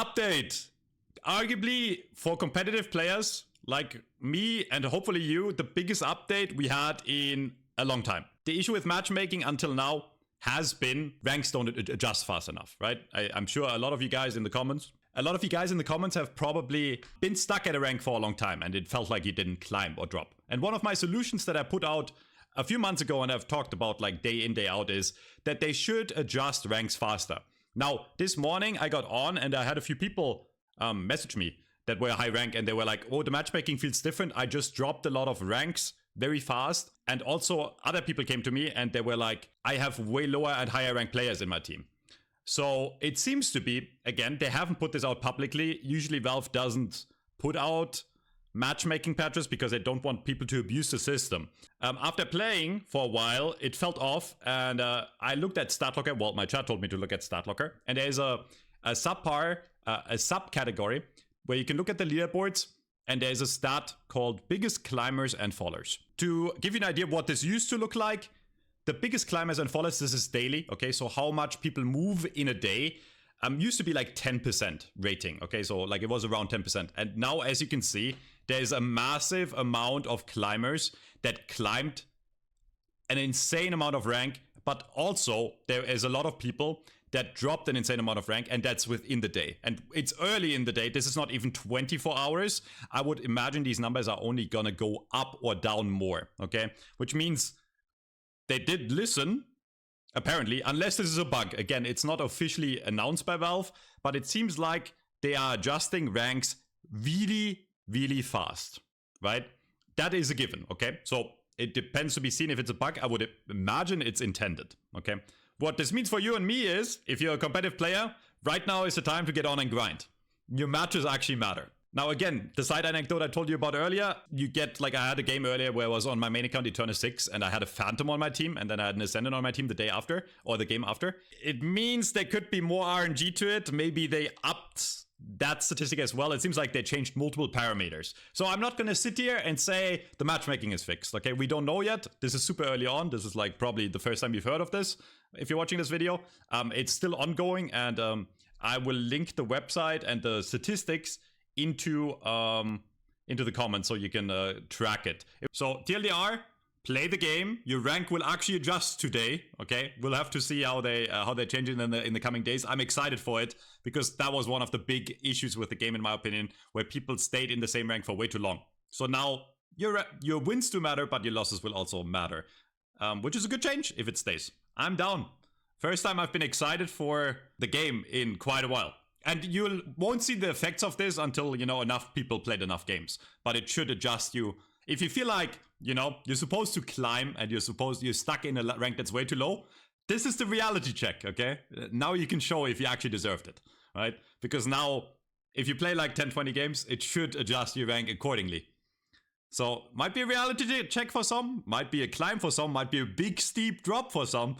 update. Arguably, for competitive players like me and hopefully you, the biggest update we had in a long time. The issue with matchmaking until now has been ranks don't adjust fast enough, right? I'm sure a lot of you guys in the comments have probably been stuck at a rank for a long time and it felt like you didn't climb or drop. And one of my solutions that I put out a few months ago and I've talked about like day in, day out is that they should adjust ranks faster. Now, this morning I got on and I had a few people message me that were high rank and they were like, oh, the matchmaking feels different. I just dropped a lot of ranks very fast. And also other people came to me and they were like, I have way lower and higher rank players in my team. So it seems to be, again, they haven't put this out publicly. Usually Valve doesn't put out matchmaking patches because they don't want people to abuse the system. After playing for a while, it felt off and I looked at StatLocker. Well, my chat told me to look at StatLocker. And there's a subcategory where you can look at the leaderboards and there's a stat called biggest climbers and fallers. To give you an idea of what this used to look like, the biggest climbers and fallers, this is daily, okay? So how much people move in a day used to be like 10% rating, okay? So like it was around 10%. And now, as you can see, there's a massive amount of climbers that climbed an insane amount of rank, but also there is a lot of people that dropped an insane amount of rank, and that's within the day. And it's early in the day. This is not even 24 hours. I would imagine these numbers are only gonna go up or down more, okay? Which means they did listen, apparently, unless this is a bug. Again, it's not officially announced by Valve, but it seems like they are adjusting ranks really, really fast, right? That is a given, okay? So it depends to be seen if it's a bug. I would imagine it's intended, okay? What this means for you and me is, if you're a competitive player, right now is the time to get on and grind. Your matches actually matter. Now again, the side anecdote I told you about earlier, you get, like I had a game earlier where I was on my main account Eterna 6 and I had a Phantom on my team and then I had an Ascendant on my team the day after, or the game after. It means there could be more RNG to it. Maybe they upped that statistic as well. It seems like they changed multiple parameters. So I'm not gonna sit here and say the matchmaking is fixed, okay? We don't know yet. This is super early on. This is like probably the first time you've heard of this. If you're watching this video, it's still ongoing and I will link the website and the statistics into the comments so you can track it. So TLDR, play the game. Your rank will actually adjust today, okay? We'll have to see how they change it in the coming days. I'm excited for it because that was one of the big issues with the game, in my opinion, where people stayed in the same rank for way too long. So now your wins do matter, but your losses will also matter, which is a good change if it stays. I'm down. First time I've been excited for the game in quite a while. And you won't see the effects of this until, you know, enough people played enough games. But it should adjust you. If you feel like, you know, you're supposed to climb and you're stuck in a rank that's way too low, this is the reality check, okay? Now you can show if you actually deserved it, right? Because now, if you play like 10, 20 games, it should adjust your rank accordingly. So, might be a reality check for some, might be a climb for some, might be a big steep drop for some.